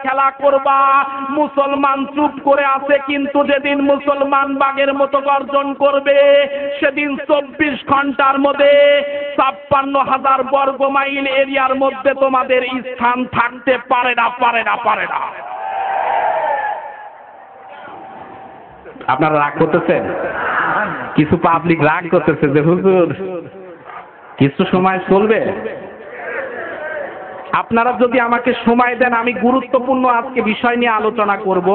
খেলা করবা। মুসলমান চুপ করে আছে, কিন্তু যেদিন মুসলমান বাঘের মতো গর্জন করবে সেদিন 24 ঘন্টার মধ্যে 56,000 বর্গ মাইল এরিয়ার মধ্যে তোমাদের স্থান থাকতে পারে না। আপনারা রাগ করতেছেন? কিছু পাবলিক রাগ করতেছে যে হুজুর কিছু সময় চলবে। আপনারা যদি আমাকে সময় দেন আমি গুরুত্বপূর্ণ আজকে বিষয় নিয়ে আলোচনা করব।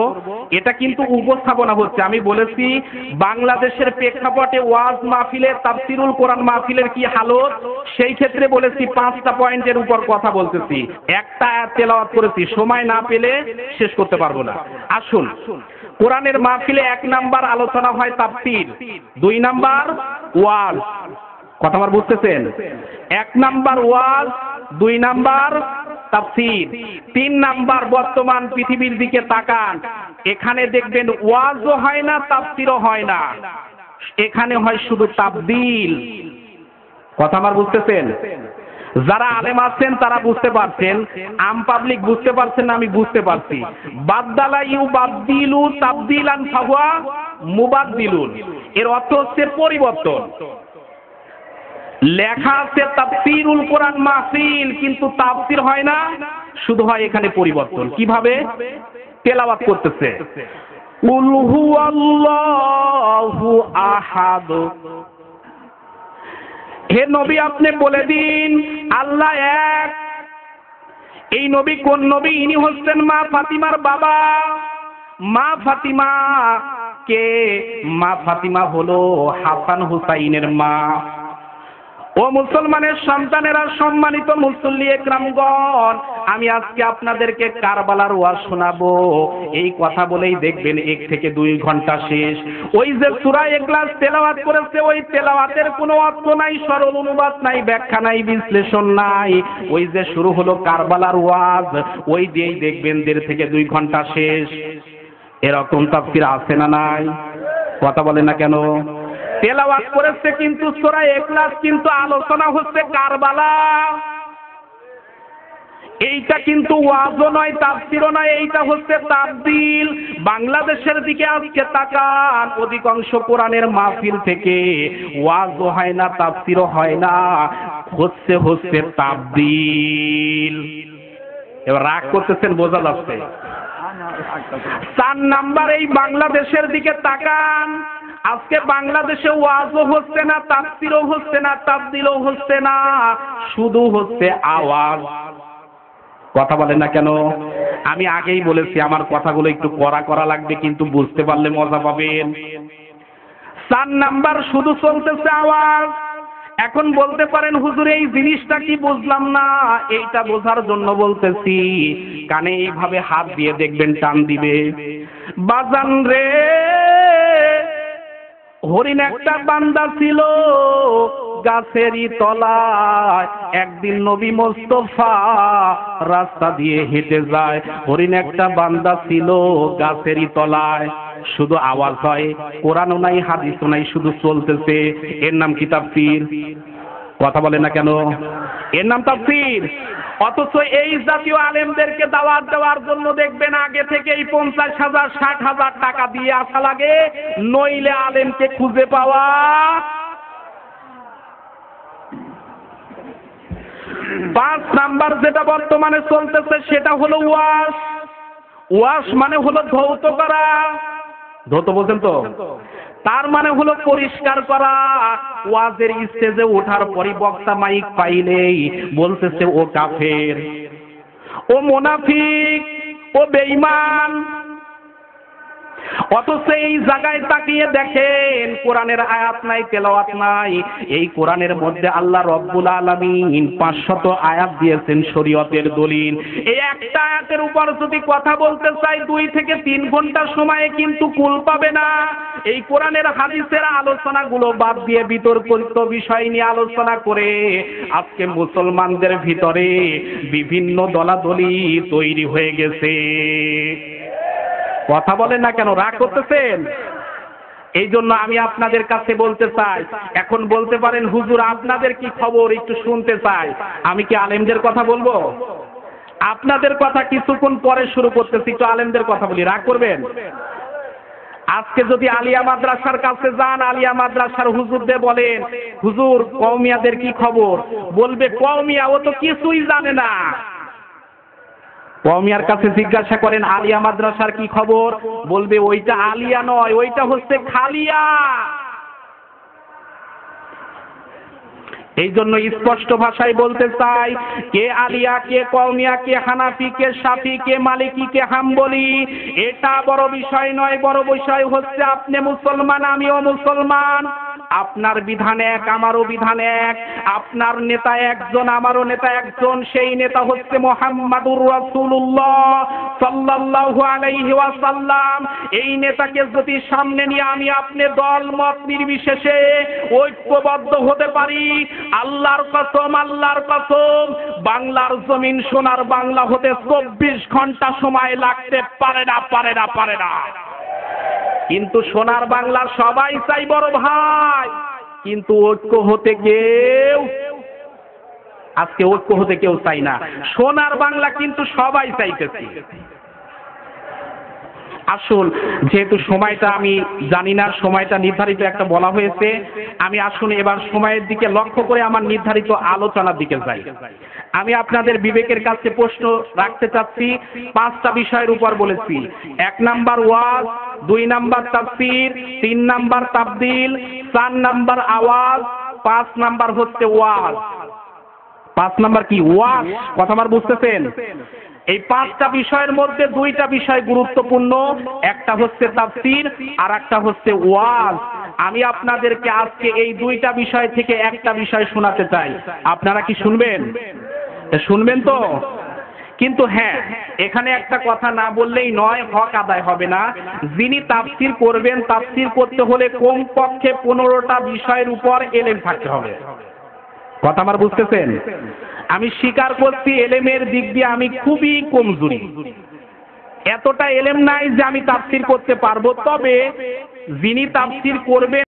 এটা কিন্তু উপস্থাপনা হচ্ছে, আমি বলেছি বাংলাদেশের প্রেক্ষাপটে ওয়াজ মাহফিলে তাফসিরুল কোরআন মাহফিলের কি হালত, সেই ক্ষেত্রে বলেছি 5টা পয়েন্টের উপর কথা বলতেছি। একটা আয়াত তেলাওয়াত করেছি, সময় না পেলে শেষ করতে পারবো না। আসুন, কোরআনের মাহফিলে 1 নাম্বার আলোচনা হয় তাফসির, 2 নাম্বার ওয়াজ। কথা আমার বুঝতেছেন? 1 নাম্বার ওয়াজ, 2 নাম্বার তাফসীর, 3 নাম্বার বর্তমান পৃথিবীর দিকে তাকান, এখানে দেখবেন ওয়াজও হয় না, তাফসীরও হয় না, এখানে হয় শুধু তাবদীল। কথা আমার বুঝতেছেন? যারা আলেম আছেন তারা বুঝতে পারছেন, আম পাবলিক বুঝতে পারছেন না, আমি বুঝতে পারছি। বাদদালা ইউবাদদিলু তাবদীলান ফাহুয়া মুবাদদিলুন, এর অর্থ হচ্ছে পরিবর্তন। লেখা আছে তাফসীরুল কোরআন মাহফিল, কিন্তু তাফসীর হয় না, শুধু হয় এখানে পরিবর্তন। কিভাবে? তেলাওয়াত করতেছে কুল হুয়াল্লাহু আহাদ। হে নবী আপনি বলে দিন আল্লাহ এক। এই নবী কোন নবী? ইনি হচ্ছেন মা ফাতিমার বাবা। মা ফাতিমা কে? মা ফাতিমা হলো হাসান হুসাইনের মা। ও মুসলমানের সন্তানেরা, সম্মানিত মুসল্লি একরামগণ, আমি আজকে আপনাদেরকে কারবালার ওয়াজ শোনাবো। এই কথা বলেই দেখবেন 1 থেকে 2 ঘন্টা শেষ। ওই যে সূরা ইখলাস তেলাওয়াত করেছে, ওই তেলাওয়াতের কোনো অর্থ নাই, সরল অনুবাদ নাই, ব্যাখ্যা নাই, বিশ্লেষণ নাই। ওই যে শুরু হলো কারবালার ওয়াজ, ওই দিয়েই দেখবেন 1.5 থেকে 2 ঘন্টা শেষ। এরকম তাফসীর আছে না নাই? কথা বলে না কেন? তেলাওয়াত করেছে কিন্তু সূরা ইখলাস, কিন্তু আলোচনা হচ্ছে কারবালা। এইটা কিন্তু ওয়াজও নয়, তাফসীরও নয়, এইটা হচ্ছে তাবদীল। বাংলাদেশের দিকে আজকে তাকান, অধিকাংশ কোরআনের মাহফিল থেকে ওয়াজও হয় না, তাফসীরও হয় না, হচ্ছে তাবদীল। এবার রাগ করতেছেন, বোঝা যাচ্ছে। 4 নাম্বার, এই বাংলাদেশের দিকে তাকান, আজকে বাংলাদেশে ওয়াজও হচ্ছে না, তাফসীরও হচ্ছে না, তাবদীলও হচ্ছে না, শুধু হচ্ছে আওয়াজ। কথা বলেন না কেন? আমি আগেই বলেছি আমার কথাগুলো একটু করা লাগবে, কিন্তু বুঝতে পারলে মজা পাবেন। 4 নাম্বার, শুধু চলতেছে আওয়াজ। এখন বলতে পারেন হুজুর এই জিনিসটা কি বুঝলাম না, এইটা বোঝার জন্য বলতেছি। কানে এইভাবে হাত দিয়ে দেখবেন, টান দিবে। বাজান রে, হরিণ একটা বান্দা ছিল গাছেরই তলায়। একদিন নবী মোস্তফা রাস্তা দিয়ে হেঁটে যায়, হরিণ একটা বান্দা ছিল গাছেরই তলায়। শুধু আওয়াজ হয়, কোরআনও নাই, হাদিসও নাই, শুধু চলতেছে। এর নাম কি তাফসীর? কথা বলে না কেন? এর নাম তাফসীর। অথচ এই জাতীয় আলেমদেরকে দাওয়াত দেওয়ার জন্য দেখবেন আগে থেকেই 50,000 60,000 টাকা দিয়ে আসা লাগে, নইলে আলেমকে খুঁজে পাওয়া। 5 নাম্বার যেটা বর্তমানে চলতেছে সেটা হলো ওয়াজ। ওয়াজ মানে হলো ধৌত করা। ধৌত বলছেন তো? তার মানে হলো পরিষ্কার করা। ওয়াজের স্টেজে ওঠার পরই বক্তা মাইক পাইলেই বলতেছে ও কাফের, ও মুনাফিক, ও বেঈমান। অথচ এই জায়গায় তাকিয়ে দেখেন কোরআনের আয়াত নাই, তেলাওয়াত নাই। এই কোরআনের মধ্যে আল্লাহ রব্বুল আলামিন 500 আয়াত দিয়েছেন শরীয়তের দলিল। এই একটা আয়াতের উপর যদি কথা বলতে চাই 2 থেকে 3 ঘন্টা সময়ে কিন্তু কুল পাবে না। এই কোরআনের হাদিসের আলোচনাগুলো বাদ দিয়ে বিতর্কিত বিষয় নিয়ে আলোচনা করে আজকে মুসলমানদের ভিতরে বিভিন্ন দলাদলি তৈরি হয়ে গেছে। কথা বলেন না কেন? রাগ করতেছেন? এই জন্য আমি আপনাদের কাছে বলতে চাই, এখন বলতে পারেন হুজুর আপনাদের কি খবর, একটু শুনতে চাই। আমি কি আলেমদের কথা বলবো? আপনাদের কথা কিছুক্ষণ পরে শুরু করতেছি, একটু আলেমদের কথা বলি, রাগ করবেন? আজকে যদি আলিয়া মাদ্রাসার কাছে যান, আলিয়া মাদ্রাসার হুজুরদের বলেন, হুজুর কওমিয়াদের কি খবর, বলবে কওমিয়া ও তো কিছুই জানে না। কওমিয়ার কাছে জিজ্ঞাসা করেন আলিয়া মাদ্রাসার কি খবর, বলবে ওইটা আলিয়া নয়, ওইটা হচ্ছে খালিয়া। এই জন্য স্পষ্ট ভাষায় বলতে চাই, কে আলিয়া, কে কওমিয়া, কে হানাফি, কে শাফি, কে মালিকি, কে হাম্বলি, এটা বড় বিষয় নয়। বড় বিষয় হচ্ছে আপনি মুসলমান, আমিও মুসলমান, আপনার বিধান এক, আমারও বিধান এক, আপনার নেতা একজন, আমারও নেতা একজন, সেই নেতা হচ্ছে মুহাম্মাদুর রাসূলুল্লাহ সাল্লাল্লাহু আলাইহি ওয়াসাল্লাম। এই নেতাকে যদি সামনে নিয়ে আমি আপনি দল মত নির্বিশেষে ঐক্যবদ্ধ হতে পারি, আল্লাহর কসম, আল্লাহর কসম, বাংলার জমিন সোনার বাংলা হতে 24 ঘন্টা সময় লাগতে পারে না, পারে না, পারে না। কিন্তু সোনার বাংলার সবাই চাই বড় ভাই, কিন্তু ঐক্য হতে কেউ, আজকে ঐক্য হতে কেউ চাই না। সোনার বাংলা কিন্তু সবাই চাইতেছে। আসুন, যেহেতু সময়টা আমি জানি না, সময়টা নির্ধারিত একটা বলা হয়েছে, আমি আসুন এবার সময়ের দিকে লক্ষ্য করে আমার নির্ধারিত আলোচনার দিকে যাই। আমি আপনাদের বিবেকের কাছে প্রশ্ন রাখতে চাচ্ছি। 5টা বিষয়ের উপর বলেছি। 1 নাম্বার ওয়াজ, 2 নাম্বার তাফসীর, 3 নাম্বার তাবদীল, 4 নাম্বার আওয়াজ, 5 নাম্বার হচ্ছে ওয়াজ। 5 নাম্বার কি? ওয়াজ। কথা আমার বুঝতেছেন? এই 5টা বিষয়ের মধ্যে 2টা বিষয় গুরুত্বপূর্ণ, একটা হচ্ছে তাফসীর আর একটা হচ্ছে ওয়াজ। আমি আপনাদেরকে আজকে এই 2টা বিষয় থেকে একটা বিষয় শোনাতে চাই। আপনারা কি শুনবেন? শুনবেন তো? কিন্তু হ্যাঁ, এখানে একটা কথা না বললেই নয়, হক আদায় হবে না। যিনি তাফসীর করবেন, তাফসীর করতে হলে কমপক্ষে 15টা বিষয়ের উপর এলেম থাকতে হবে। কথা আমার বুঝতেছেন? আমি স্বীকার করছি এলেমের দিক দিয়ে আমি খুবই কমজোরি, এতটা এলেম নাই যে আমি তাফসীর করতে পারবো। তবে যিনি তাফসীর করবেন